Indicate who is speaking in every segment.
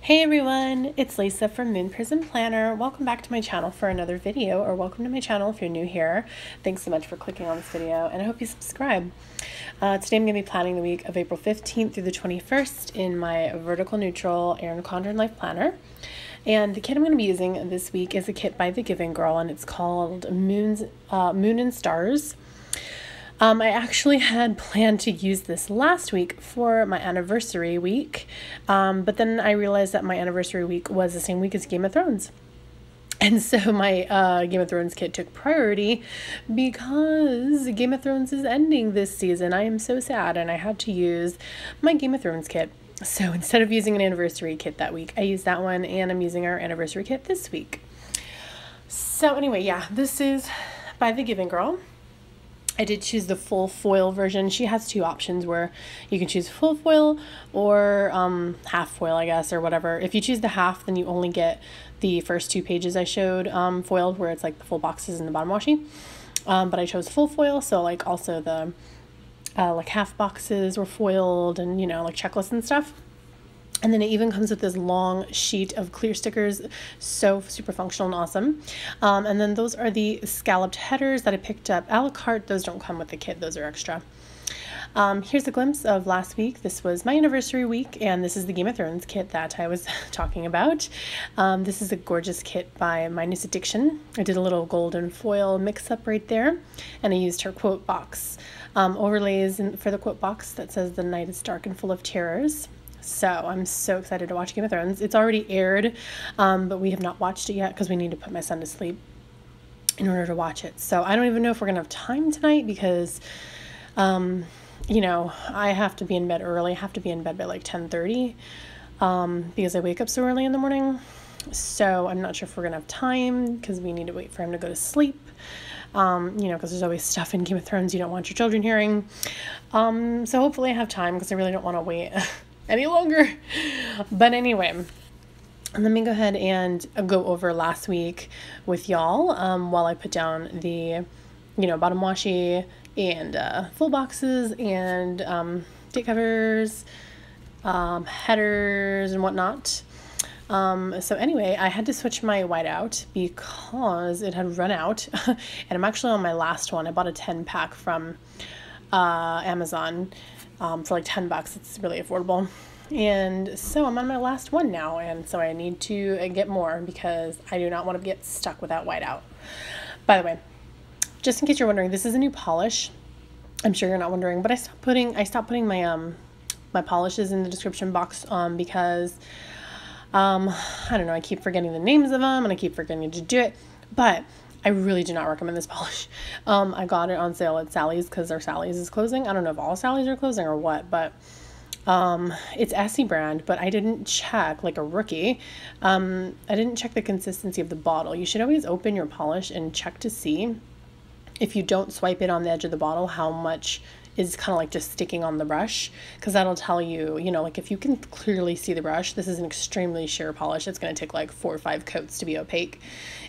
Speaker 1: Hey everyone, it's Lisa from Moon Prism Planner. Welcome back to my channel for another video, or welcome to my channel if you're new here. Thanks so much for clicking on this video, and I hope you subscribe. Today I'm going to be planning the week of April 15th through the 21st in my vertical neutral Erin Condren Life Planner. And the kit I'm going to be using this week is a kit by The Giving Girl, and it's called Moon and Stars. I actually had planned to use this last week for my anniversary week, but then I realized that my anniversary week was the same week as Game of Thrones. And so my Game of Thrones kit took priority because Game of Thrones is ending this season. I am so sad, and I had to use my Game of Thrones kit. So instead of using an anniversary kit that week, I used that one, and I'm using our anniversary kit this week. So anyway, yeah, this is by The Giving Girl. I did choose the full foil version. She has two options where you can choose full foil or half foil, I guess, or whatever. If you choose the half, then you only get the first two pages I showed foiled, where it's like the full boxes and the bottom washi. But I chose full foil, so like also the like half boxes were foiled, and you know, like checklists and stuff. And then it even comes with this long sheet of clear stickers, so super functional and awesome. And then those are the scalloped headers that I picked up a la carte. Those don't come with the kit, those are extra. Here's a glimpse of last week. This was my anniversary week, and this is the Game of Thrones kit that I was talking about. This is a gorgeous kit by My New Addiction. I did a little golden foil mix-up right there, and I used her quote box overlays for the quote box that says, "The night is dark and full of terrors." So I'm so excited to watch Game of Thrones. It's already aired, but we have not watched it yet because we need to put my son to sleep in order to watch it. So I don't even know if we're gonna have time tonight because, you know, I have to be in bed early. I have to be in bed by like 10:30 because I wake up so early in the morning. So I'm not sure if we're gonna have time because we need to wait for him to go to sleep. You know, because there's always stuff in Game of Thrones you don't want your children hearing. So hopefully I have time because I really don't want to wait any longer. But anyway, let me go ahead and go over last week with y'all while I put down the, you know, bottom washi and full boxes and date covers, headers and whatnot. So anyway, I had to switch my white out because it had run out and I'm actually on my last one. I bought a 10-pack from Amazon for like $10. It's really affordable. And so I'm on my last one now, and so I need to get more because I do not want to get stuck without white out. By the way, just in case you're wondering, this is a new polish. I'm sure you're not wondering, but I stopped putting my my polishes in the description box because I don't know, I keep forgetting the names of them and I keep forgetting to do it, but I really do not recommend this polish. I got it on sale at Sally's because our Sally's is closing. I don't know if all Sally's are closing or what, but it's Essie brand, but I didn't check like a rookie. I didn't check the consistency of the bottle. You should always open your polish and check to see if you don't swipe it on the edge of the bottle how much is kind of like just sticking on the brush, because that'll tell you, you know, like if you can clearly see the brush, this is an extremely sheer polish. It's going to take like 4 or 5 coats to be opaque.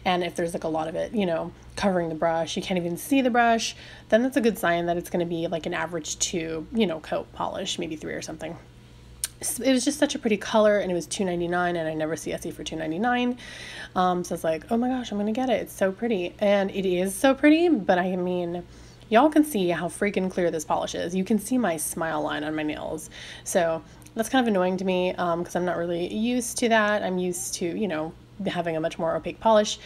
Speaker 1: And if there's like a lot of it, you know, covering the brush, you can't even see the brush, then that's a good sign that it's going to be like an average 2, you know, coat polish, maybe 3 or something. It was just such a pretty color, and it was $2.99, and I never see Essie for $2.99. So I was like, oh my gosh, I'm going to get it. It's so pretty. And it is so pretty, but I mean, y'all can see how freaking clear this polish is. You can see my smile line on my nails. So that's kind of annoying to me because I'm not really used to that. I'm used to, you know, having a much more opaque polish.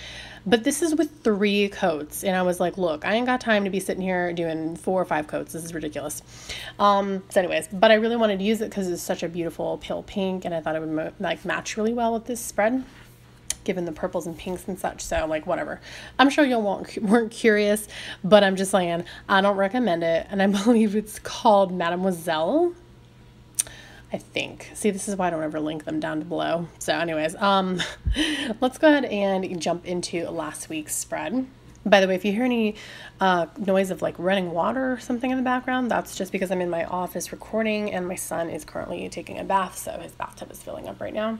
Speaker 1: But this is with 3 coats. And I was like, look, I ain't got time to be sitting here doing 4 or 5 coats. This is ridiculous. So anyways, but I really wanted to use it because it's such a beautiful pale pink. And I thought it would like match really well with this spread, given the purples and pinks and such. So like, whatever. I'm sure y'all weren't curious, but I'm just saying, I don't recommend it. And I believe it's called Mademoiselle, I think. See, this is why I don't ever link them down below. So anyways, let's go ahead and jump into last week's spread. By the way, if you hear any noise of like running water or something in the background, that's just because I'm in my office recording and my son is currently taking a bath, so his bathtub is filling up right now.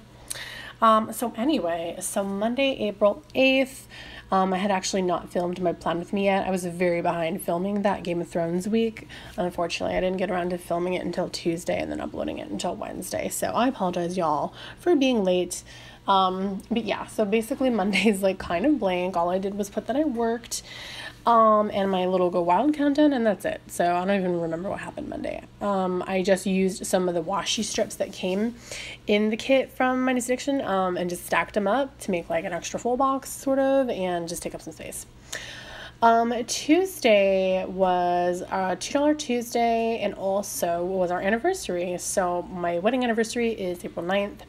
Speaker 1: So anyway, so Monday, April 8th, I had actually not filmed my Plan With Me yet. I was very behind filming that Game of Thrones week. Unfortunately, I didn't get around to filming it until Tuesday and then uploading it until Wednesday. So I apologize, y'all, for being late. But yeah, so basically Monday's like kind of blank. All I did was put that I worked, and my little Go Wild countdown, and that's it. So I don't even remember what happened Monday. I just used some of the washi strips that came in the kit from My Nice Addiction, and just stacked them up to make like an extra full box sort of, and just take up some space. Tuesday was $2 Tuesday, and also was our anniversary. So my wedding anniversary is April 9th,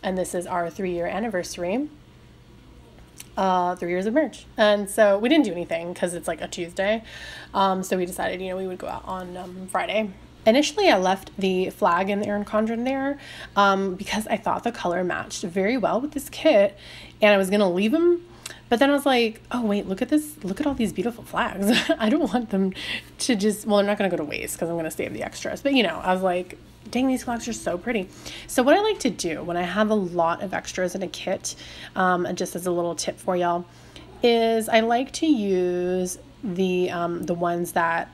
Speaker 1: and this is our 3-year anniversary. 3 years of marriage. And so we didn't do anything because it's like a Tuesday. So we decided, you know, we would go out on Friday. Initially, I left the flag and the Erin Condren there because I thought the color matched very well with this kit, and I was going to leave them. But then I was like, oh, wait, look at this. Look at all these beautiful flags. I don't want them to just, well, they're not going to go to waste because I'm going to save the extras. But, you know, I was like, dang, these flags are so pretty. So what I like to do when I have a lot of extras in a kit, and just as a little tip for y'all, is I like to use the ones that,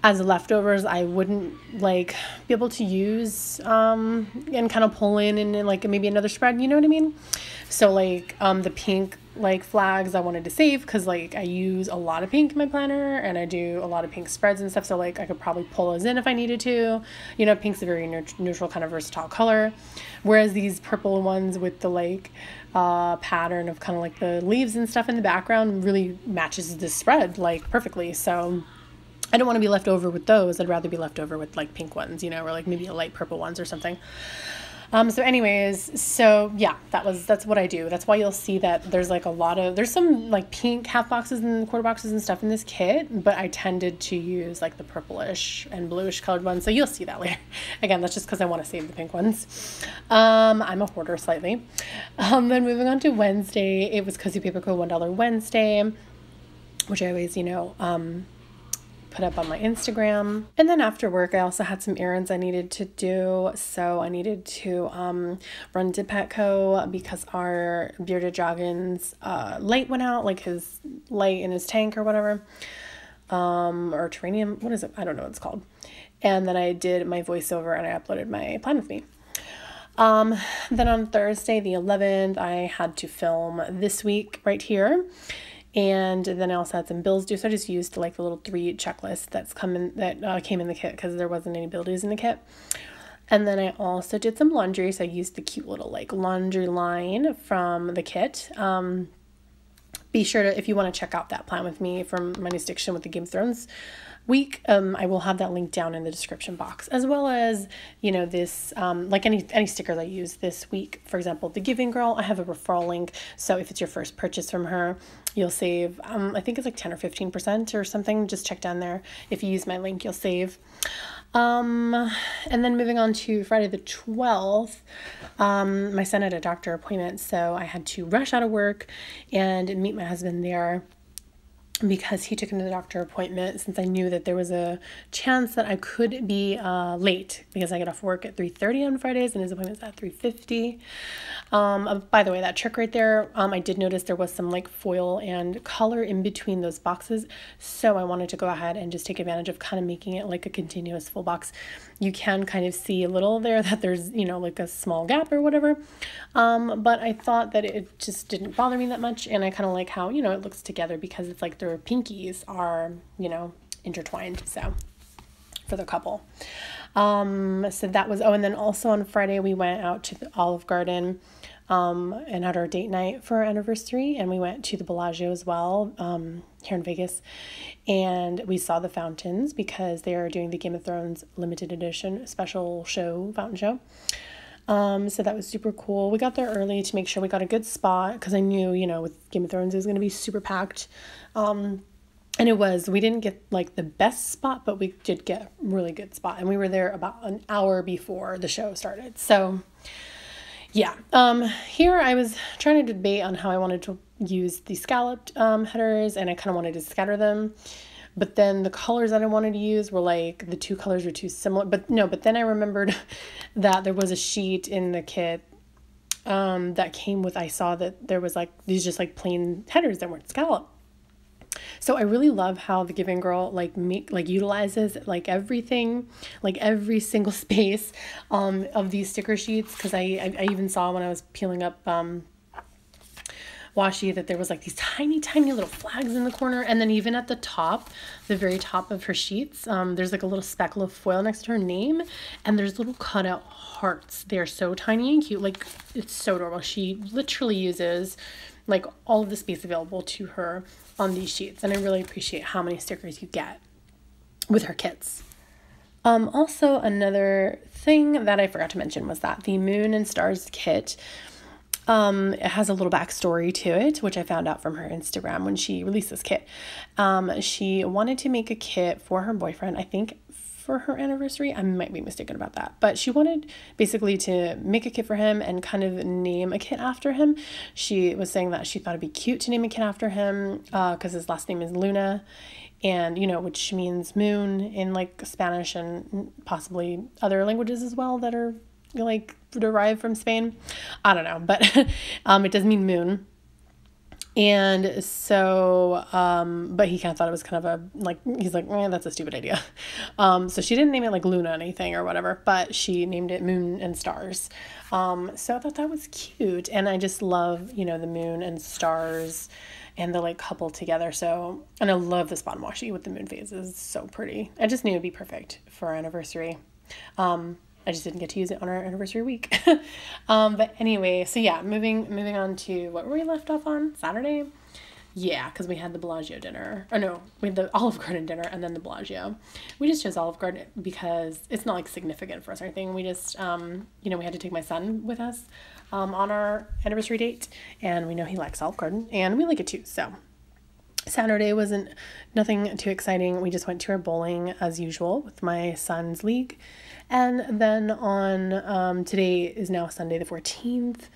Speaker 1: as leftovers, I wouldn't like be able to use, and kind of pull in like maybe another spread, you know what I mean? So like, the pink like flags I wanted to save because like I use a lot of pink in my planner, and I do a lot of pink spreads and stuff, so like I could probably pull those in if I needed to. You know, pink's a very neutral kind of versatile color, whereas these purple ones with the like pattern of kind of like the leaves and stuff in the background really matches this spread like perfectly. So I don't want to be left over with those. I'd rather be left over with like pink ones, you know, or like maybe a light purple ones or something. So anyways, so yeah, that's what I do. That's why you'll see that there's like there's some like pink half boxes and quarter boxes and stuff in this kit, but I tended to use like the purplish and bluish colored ones. So you'll see that later. Again, that's just because I want to save the pink ones. I'm a hoarder slightly. Then moving on to Wednesday, it was Cozy Paper Co. $1 Wednesday, which I always, you know, put up on my Instagram. And then after work, I also had some errands I needed to do. So I needed to run to Petco because our bearded Joggin's light went out, like his light in his tank or whatever, or terranium, what is it? I don't know what it's called. And then I did my voiceover and I uploaded my Plan With Me. Then on Thursday, the 11th, I had to film This Week right here. And then I also had some bills due, so I just used like the little 3 checklist that came in the kit because there wasn't any bill dues in the kit. And then I also did some laundry, so I used the cute little like laundry line from the kit. Be sure to, if you want to check out that Plan With Me from My Nice Addiction with the Game of Thrones week, I will have that link down in the description box, as well as, you know, this like any stickers I use this week. For example, the Giving Girl, I have a referral link, so if it's your first purchase from her, you'll save I think it's like 10 or 15% or something. Just check down there. If you use my link, you'll save. And then moving on to Friday the 12th, my son had a doctor appointment, so I had to rush out of work and meet my husband there because he took him to the doctor appointment, since I knew that there was a chance that I could be late because I get off work at 3:30 on Fridays and his appointment's at 3:50. By the way, that trick right there, I did notice there was some like foil and color in between those boxes, so I wanted to go ahead and just take advantage of kind of making it like a continuous full box. You can kind of see a little there that there's, you know, like a small gap or whatever, but I thought that it just didn't bother me that much, and I kind of like how, you know, it looks together because it's like their pinkies are, you know, intertwined, so for the couple. So that was, and then also on Friday we went out to the Olive Garden and had our date night for our anniversary, and we went to the Bellagio as well, here in Vegas, and we saw the fountains because they are doing the Game of Thrones limited edition special fountain show. So that was super cool. We got there early to make sure we got a good spot because I knew, you know, with Game of Thrones it was going to be super packed. And it was, we didn't get like the best spot, but we did get a really good spot, and we were there about an hour before the show started. So yeah, here I was trying to debate on how I wanted to use the scalloped headers, and I kind of wanted to scatter them. But then the colors that I wanted to use were like, the 2 colors were too similar. But then I remembered that there was a sheet in the kit that came with, I saw that there was like these just like plain headers that weren't scalloped. So I really love how the Giving Girl utilizes like everything, like every single space of these sticker sheets, because I even saw when I was peeling up washi that there was like these tiny little flags in the corner, and then even at the top, the very top of her sheets, there's like a little speckle of foil next to her name, and there's little cutout hearts. They're so tiny and cute, like it's so adorable. She literally uses like all of the space available to her on these sheets, and I really appreciate how many stickers you get with her kits. Also, another thing that I forgot to mention was that the Moon and Stars kit, it has a little backstory to it, which I found out from her Instagram when she released this kit. She wanted to make a kit for her boyfriend, I think for her anniversary. I might be mistaken about that, but she wanted basically to make a kit for him and kind of name a kit after him. She was saying that she thought it'd be cute to name a kit after him, because his last name is Luna, and which means moon in like Spanish and possibly other languages as well that are like derived from Spain. I don't know, but it does mean moon. And so, but he kind of thought it was kind of he's like, that's a stupid idea. So she didn't name it like Luna anything or whatever, but she named it Moon and Stars. So I thought that was cute. And I just love, the moon and stars and the like couple together. So, and I love this bottom washi with the moon phases. It's so pretty. I just knew it'd be perfect for our anniversary. I just didn't get to use it on our anniversary week. But anyway, so yeah, moving on to what were we left off on? Saturday? Yeah, because we had the Bellagio dinner. Or no, we had the Olive Garden dinner and then the Bellagio. We just chose Olive Garden because it's not like significant for us or anything. We just, we had to take my son with us on our anniversary date, and we know he likes Olive Garden and we like it too. So Saturday wasn't nothing too exciting. We just went to our bowling as usual with my son's league. And then on today is now Sunday the 14th.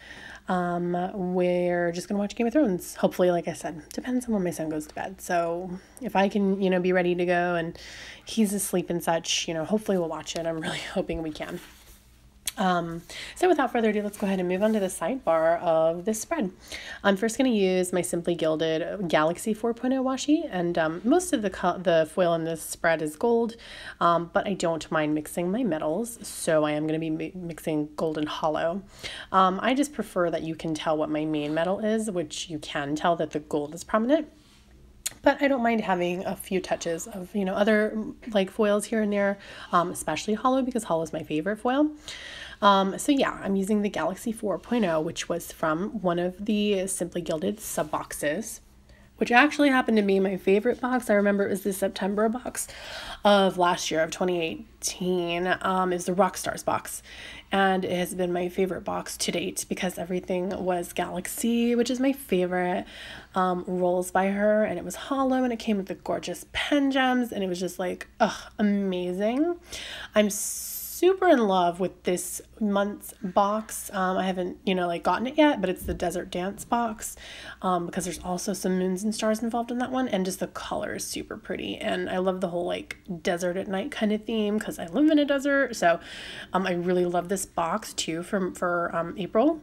Speaker 1: We're just going to watch Game of Thrones. Hopefully, like I said, depends on when my son goes to bed. So if I can, be ready to go and he's asleep and such, hopefully we'll watch it. I'm really hoping we can. So without further ado, let's go ahead and move on to the sidebar of this spread. I'm first going to use my Simply Gilded Galaxy 4.0 washi, and most of the foil in this spread is gold, but I don't mind mixing my metals, so I am going to be mixing gold and hollow. I just prefer that you can tell what my main metal is, which you can tell that the gold is prominent. But I don't mind having a few touches of, other like foils here and there, especially hollow, because hollow is my favorite foil. So yeah, I'm using the Galaxy 4.0, which was from one of the Simply Gilded sub boxes, which actually happened to be my favorite box. I remember it was the September box of last year, of 2018. It was the Rockstars box, and it has been my favorite box to date because everything was Galaxy, which is my favorite rolls by her, and it was hollow, and it came with the gorgeous pen gems, and it was just like, amazing. I'm super in love with this month's box. I haven't, gotten it yet, but it's the Desert Dance box, because there's also some moons and stars involved in that one, and just the color is super pretty, and I love the whole like desert at night kind of theme because I live in a desert. So I really love this box too for April.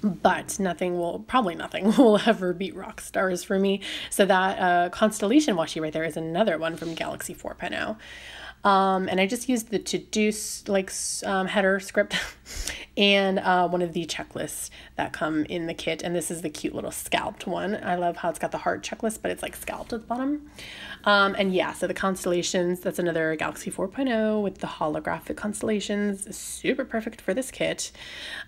Speaker 1: But nothing will ever beat Rockstars for me. So that Constellation washi right there is another one from Galaxy 4.0. And I just used the to-do header script and one of the checklists that come in the kit. And this is the cute little scalped one. I love how it's got the hard checklist, but it's like scalped at the bottom. And yeah, so the constellations, that's another Galaxy 4.0 with the holographic constellations. Super perfect for this kit.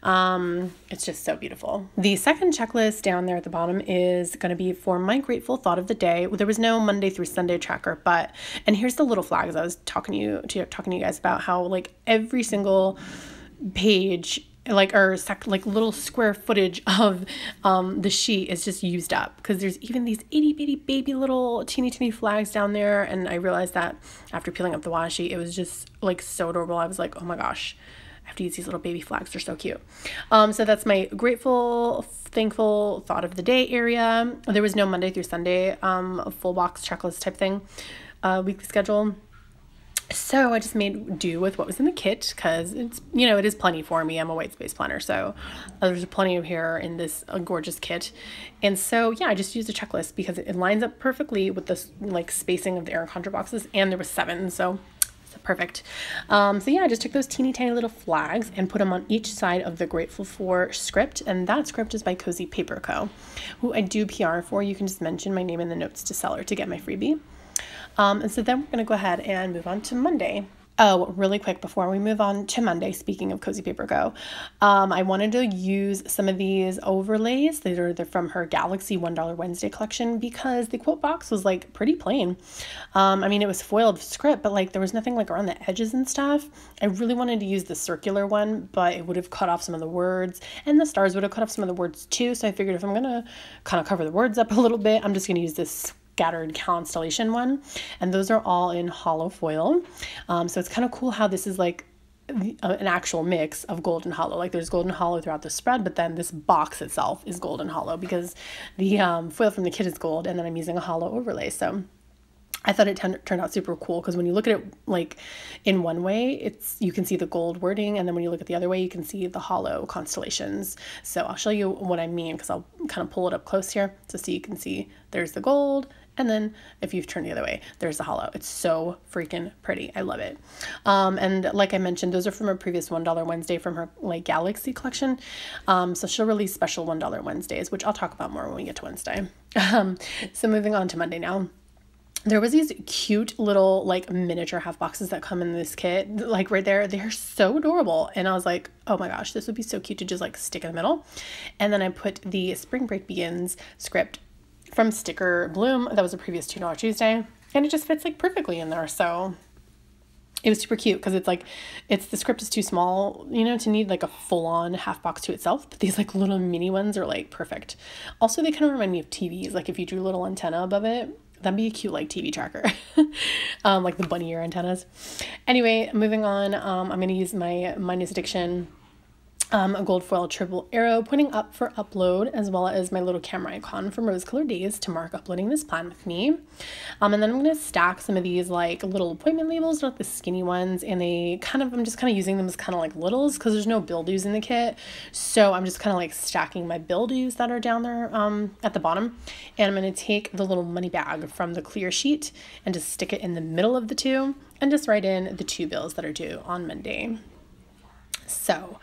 Speaker 1: It's just so beautiful. The second checklist down there at the bottom is going to be for my grateful thought of the day. There was no Monday through Sunday tracker, and here's the little flags I was talking to you guys about, how like every single page little square footage of the sheet is just used up, because there's even these itty bitty baby little teeny flags down there, and I realized that after peeling up the washi, it was just like so adorable. I was like, oh my gosh, I have to use these little baby flags, they're so cute. So that's my grateful, thankful thought of the day area. There was no Monday through Sunday a full box checklist type thing, weekly schedule. So I just made do with what was in the kit because it's, you know, it is plenty for me. I'm a white space planner, so there's plenty of here in this gorgeous kit. And so, yeah, I just used a checklist because it lines up perfectly with this like spacing of the Erin Condren boxes, and there was 7, so perfect. So yeah, I just took those teeny tiny little flags and put them on each side of the Grateful For script, and that script is by Cozy Paper Co., who I do PR for. You can just mention my name in the notes to seller to get my freebie. And so then we're going to go ahead and move on to Monday. Oh, really quick before we move on to Monday, speaking of Cozy Paper Co., I wanted to use some of these overlays that are from her Galaxy $1 Wednesday collection because the quote box was like pretty plain. I mean, it was foiled script, but like there was nothing like around the edges and stuff. I really wanted to use the circular one, but it would have cut off some of the words, and the stars would have cut off some of the words too. So I figured if I'm going to kind of cover the words up a little bit, I'm just going to use this scattered constellation one, and those are all in hollow foil. So it's kind of cool how this is like an actual mix of gold and hollow. Like there's gold and hollow throughout the spread, but then this box itself is gold and hollow because the foil from the kit is gold, and then I'm using a hollow overlay. So I thought it turned out super cool because when you look at it like in one way, you can see the gold wording, and then when you look at the other way, you can see the hollow constellations. So I'll show you what I mean because I'll kind of pull it up close here so you can see there's the gold, and then if you've turned the other way, there's the hollow. It's so freaking pretty. I love it. And like I mentioned, those are from her previous $1 Wednesday from her like Galaxy collection. So she'll release special $1 Wednesdays, which I'll talk about more when we get to Wednesday. So moving on to Monday now. There was these cute little like miniature half boxes that come in this kit, like right there. They're so adorable. And I was like, oh my gosh, this would be so cute to just like stick in the middle. And then I put the Spring Break Begins script from Sticker Bloom. That was a previous $2 Tuesday. And it just fits like perfectly in there. So it was super cute because it's like, the script is too small, you know, to need like a full-on half box to itself. But these like little mini ones are like perfect. Also, they kind of remind me of TVs. Like if you drew a little antenna above it, that'd be a cute like TV tracker. Like the bunny ear antennas. Anyway, moving on, I'm going to use my Minus Addiction a gold foil triple arrow pointing up for upload, as well as my little camera icon from Rose Colored Days to mark uploading this plan with me. And then I'm going to stack some of these like little appointment labels, not the skinny ones, and I'm just kind of using them as kind of like littles because there's no bill dues in the kit. So I'm just kind of like stacking my bill dues that are down there at the bottom. And I'm going to take the little money bag from the clear sheet and just stick it in the middle of the two and just write in the 2 bills that are due on Monday. So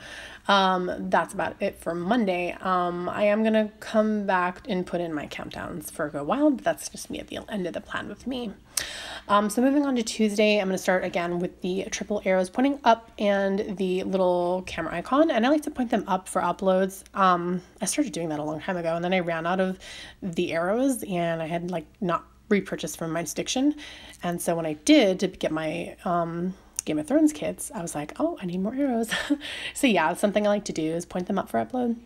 Speaker 1: that's about it for Monday. I am going to come back and put in my countdowns for a while, but that's just me at the end of the plan with me. So moving on to Tuesday, I'm going to start again with the triple arrows pointing up and the little camera icon. And I like to point them up for uploads. I started doing that a long time ago, and then I ran out of the arrows and I had like not repurchased from Minus Addiction. And so when I did to get my, Game of Thrones kits, I was like, oh, I need more arrows. So yeah, something I like to do is point them up for upload.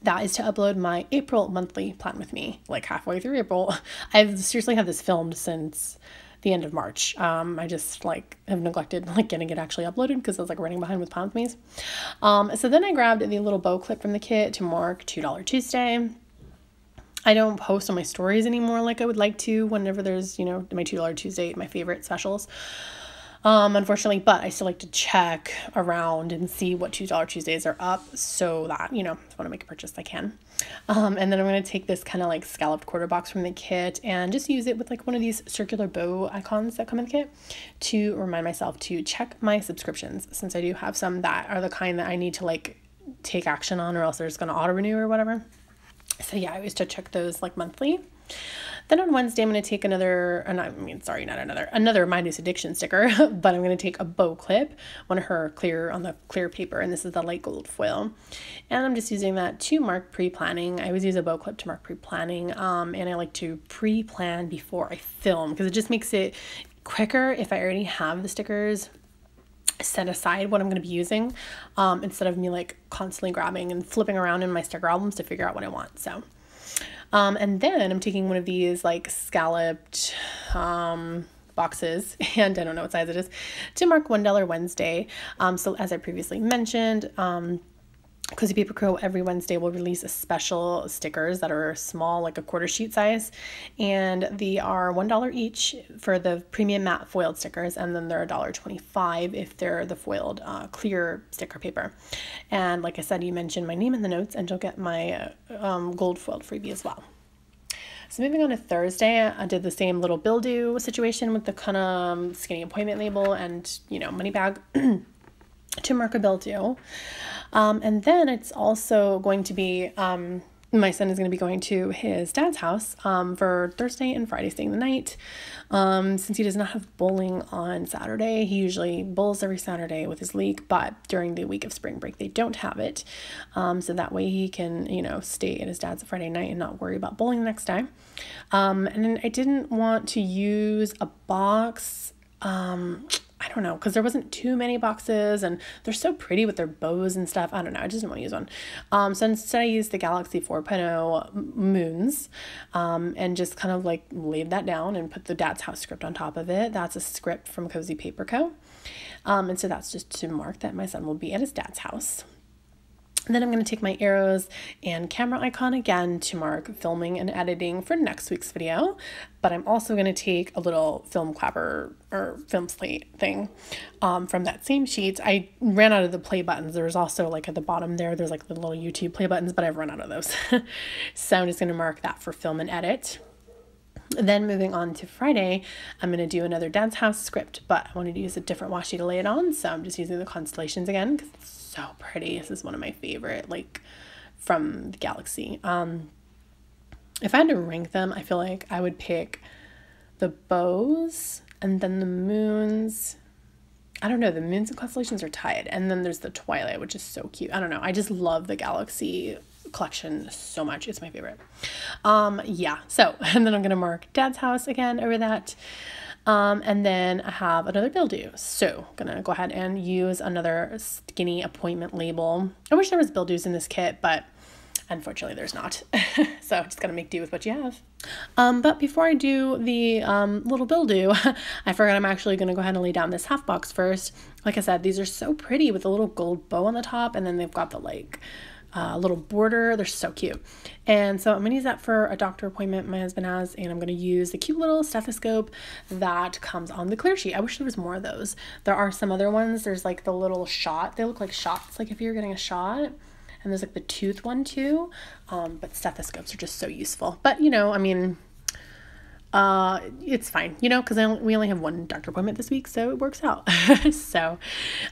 Speaker 1: That is to upload my April monthly plan with me, like halfway through April. I've seriously had this filmed since the end of March. I just like have neglected like getting it actually uploaded because I was like running behind with plan with me's. So then I grabbed the little bow clip from the kit to mark $2 Tuesday. I don't post on my stories anymore like I would like to whenever there's, you know, my $2 Tuesday, my favorite specials. Unfortunately, but I still like to check around and see what $2 Tuesdays are up so that, you know, if I want to make a purchase, I can. And then I'm going to take this kind of like scalloped quarter box from the kit and just use it with like one of these circular bow icons that come in the kit to remind myself to check my subscriptions, since I do have some that are the kind that I need to like take action on or else they're just going to auto renew or whatever. So yeah, I used to check those like monthly. Then on Wednesday, I'm going to take another Minus Addiction sticker, but I'm going to take a bow clip, on the clear paper, and this is the light gold foil. And I'm just using that to mark pre-planning. I always use a bow clip to mark pre-planning, and I like to pre-plan before I film because it just makes it quicker if I already have the stickers set aside what I'm going to be using, instead of me like constantly grabbing and flipping around in my sticker albums to figure out what I want. So and then I'm taking one of these like scalloped boxes, and I don't know what size it is, to mark $1 Wednesday. So as I previously mentioned, Cozy Paper Co. every Wednesday will release a special stickers that are small, like a quarter sheet size, and they are $1 each for the premium matte foiled stickers, and then they're $1.25 if they're the foiled clear sticker paper. And like I said, you mentioned my name in the notes, and you'll get my gold foiled freebie as well. So moving on to Thursday, I did the same little bill due situation with the kind of skinny appointment label and, you know, money bag to mark a bill due. And then it's also going to be, my son is going to be going to his dad's house for Thursday and Friday, staying the night. Since he does not have bowling on Saturday, he usually bowls every Saturday with his league, but during the week of spring break, they don't have it. So that way he can, you know, stay at his dad's Friday night and not worry about bowling the next day. And then I didn't want to use a box, I don't know, because there wasn't too many boxes, and they're so pretty with their bows and stuff. I don't know, I just didn't want to use one. So instead I used the Galaxy 4.0 moons, and just kind of like laid that down and put the Dad's House script on top of it. That's a script from Cozy Paper Co. And so that's just to mark that my son will be at his dad's house. And then I'm going to take my arrows and camera icon again to mark filming and editing for next week's video. But I'm also going to take a little film clapper or film slate thing from that same sheet. I ran out of the play buttons. There's also like at the bottom there's like the little YouTube play buttons, but I've run out of those. So I'm just going to mark that for film and edit. Then moving on to Friday, I'm going to do another Dad's House script, but I wanted to use a different washi to lay it on. So I'm just using the constellations again because it's so pretty. This is one of my favorite, like from the Galaxy. If I had to rank them, I feel like I would pick the bows and then the moons. I don't know, the moons and constellations are tied. And then there's the Twilight, which is so cute. I don't know. I just love the Galaxy collection so much. It's my favorite. Yeah. So, and then I'm going to mark Dad's House again over that. And then I have another bill due. So I'm going to go ahead and use another skinny appointment label. I wish there was bill dues in this kit, but unfortunately there's not. So just got to make do with what you have. But before I do the little bill due, I forgot I'm actually going to go ahead and lay down this half box first. Like I said, these are so pretty with a little gold bow on the top, and then they've got the like little border. They're so cute. And so I'm going to use that for a doctor appointment my husband has, and I'm going to use the cute little stethoscope that comes on the clear sheet. I wish there was more of those. There are some other ones. There's like the little shot. They look like shots, like if you're getting a shot. And there's like the tooth one too. But stethoscopes are just so useful. But, you know, I mean, it's fine, you know, because we only have one doctor appointment this week, so it works out. So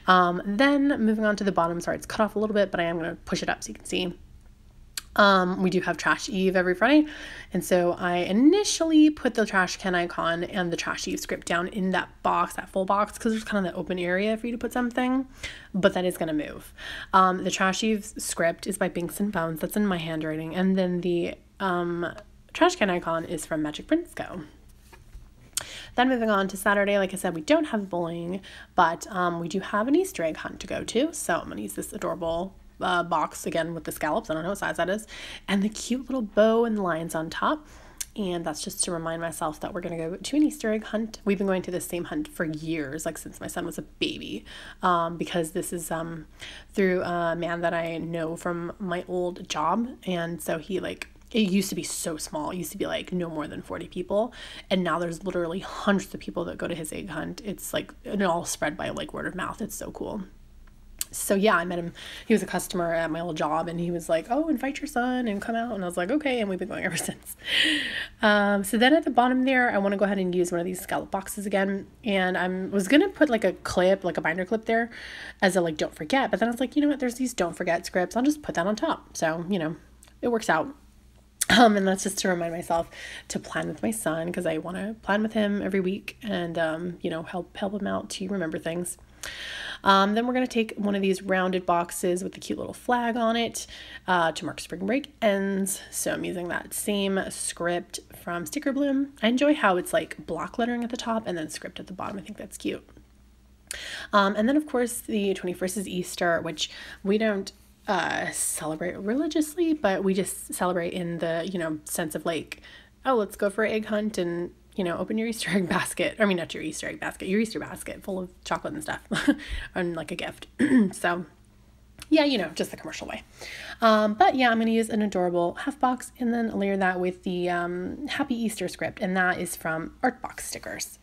Speaker 1: then moving on to the bottom, sorry, it's cut off a little bit, but I am going to push it up so you can see. We do have Trash Eve every Friday, and so I initially put the trash can icon and the Trash Eve script down in that box, that full box, because there's kind of that open area for you to put something, but that is going to move. The Trash Eve script is by Binks and Bones. That's in my handwriting, and then the trash can icon is from Magic Prince Co. Then moving on to Saturday, like I said, we don't have bowling, but we do have an Easter egg hunt to go to, so I'm going to use this adorable box again with the scallops. I don't know what size that is, and the cute little bow and lines on top. And that's just to remind myself that we're going to go to an Easter egg hunt. We've been going to the same hunt for years, like since my son was a baby, because this is through a man that I know from my old job. And so he like, it used to be so small. It used to be like no more than 40 people. And now there's literally hundreds of people that go to his egg hunt. It's like, it all spread by like word of mouth. It's so cool. So yeah, I met him. He was a customer at my old job, and he was like, oh, invite your son and come out. And I was like, okay. And we've been going ever since. So then at the bottom there, I want to go ahead and use one of these scallop boxes again. And I was going to put like a clip, like a binder clip there as a like, don't forget. But then I was like, you know what? There's these don't forget scripts. I'll just put that on top. So, you know, it works out. And that's just to remind myself to plan with my son, because I want to plan with him every week and, you know, help him out to remember things. Then we're going to take one of these rounded boxes with the cute little flag on it to mark spring break ends. So I'm using that same script from Sticker Bloom. I enjoy how it's like block lettering at the top and then script at the bottom. I think that's cute. And then of course the 21st is Easter, which we don't celebrate religiously, but we just celebrate in the, you know, sense of like, oh, let's go for an egg hunt and, you know, open your Easter egg basket. I mean, not your Easter egg basket, your Easter basket full of chocolate and stuff and like a gift. So Yeah, you know, just the commercial way. But yeah, I'm going to use an adorable half box and then layer that with the Happy Easter script, and that is from Artbox Stickers.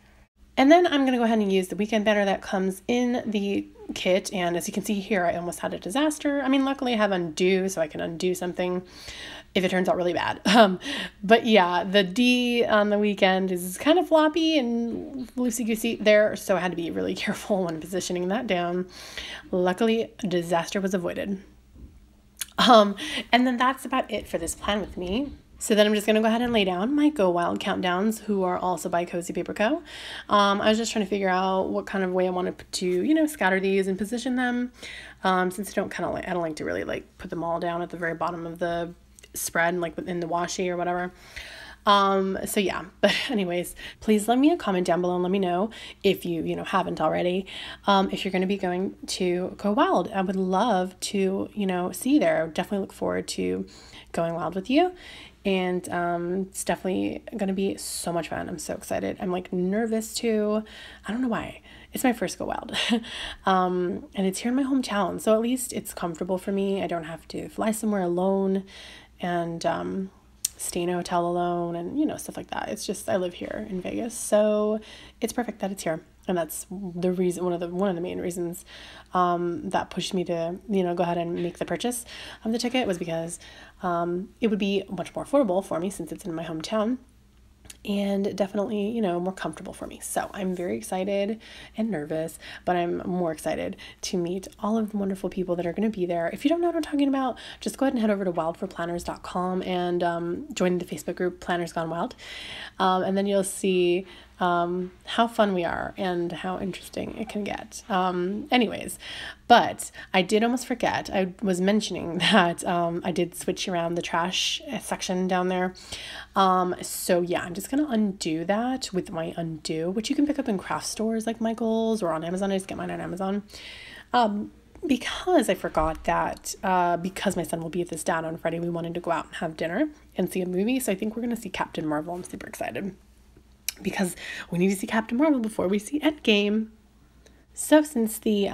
Speaker 1: And then I'm going to go ahead and use the weekend banner that comes in the kit. And as you can see here, I almost had a disaster. I mean, luckily I have undo, so I can undo something if it turns out really bad. But yeah, the D on the weekend is kind of floppy and loosey-goosey there, so I had to be really careful when positioning that down. Luckily, a disaster was avoided. And then that's about it for this plan with me. So then I'm just going to go ahead and lay down my Go Wild countdowns, who are also by Cozy Paper Co. I was just trying to figure out what kind of way I wanted to, you know, scatter these and position them. Since I don't like to really like put them all down at the very bottom of the spread, like within the washi or whatever. So yeah, but anyways, please leave me a comment down below and let me know if you haven't already, if you're going to be going to Go Wild. I would love to, see you there. I would definitely look forward to going wild with you. And it's definitely going to be so much fun. I'm so excited. I'm like nervous too. I don't know why. It's my first Go Wild. And it's here in my hometown. So at least it's comfortable for me. I don't have to fly somewhere alone and stay in a hotel alone and, stuff like that. It's just, I live here in Vegas. So it's perfect that it's here. And that's the reason, one of the main reasons that pushed me to, go ahead and make the purchase of the ticket was because it would be much more affordable for me since it's in my hometown. And definitely, more comfortable for me. So I'm very excited and nervous, but I'm more excited to meet all of the wonderful people that are going to be there. If you don't know what I'm talking about, just go ahead and head over to wildforplanners.com and join the Facebook group Planners Gone Wild. And then you'll see how fun we are and how interesting it can get. Anyways, but I did almost forget. I was mentioning that I did switch around the trash section down there. So yeah, I'm just going to undo that with my undo, which you can pick up in craft stores like Michael's or on Amazon. I just get mine on Amazon. Because I forgot that because my son will be at this dad on Friday, we wanted to go out and have dinner and see a movie. So I think we're going to see Captain Marvel. I'm super excited because we need to see Captain Marvel before we see Endgame. So since the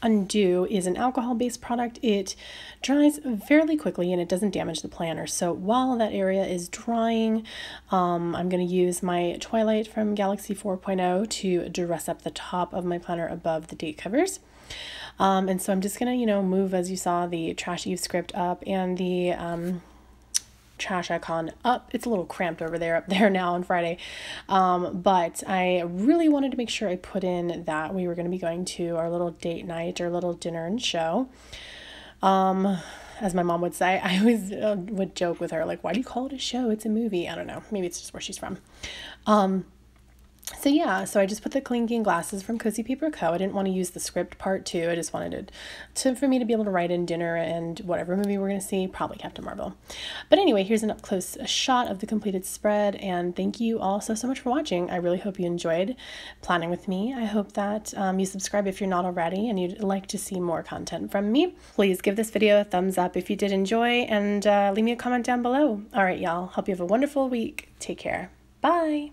Speaker 1: undo is an alcohol-based product, it dries fairly quickly and it doesn't damage the planner. So while that area is drying, I'm going to use my Twilight from Galaxy 4.0 to dress up the top of my planner above the date covers. And so I'm just going to, move, as you saw, the Trash Eve script up and the trash icon up. It's a little cramped up there now on Friday. But I really wanted to make sure I put in that we were going to be going to our little date night or little dinner and show. As my mom would say, I always would joke with her, like, why do you call it a show? It's a movie. I don't know. Maybe it's just where she's from. So yeah, so I just put the clinking glasses from Cozy Paper Co. I didn't want to use the script part too. I just wanted it for me to be able to write in dinner and whatever movie we're going to see, probably Captain Marvel. But anyway, here's an up-close shot of the completed spread, and thank you all so much for watching. I really hope you enjoyed planning with me. I hope that you subscribe if you're not already and you'd like to see more content from me. Please give this video a thumbs up if you did enjoy, and leave me a comment down below. All right, y'all. Hope you have a wonderful week. Take care. Bye.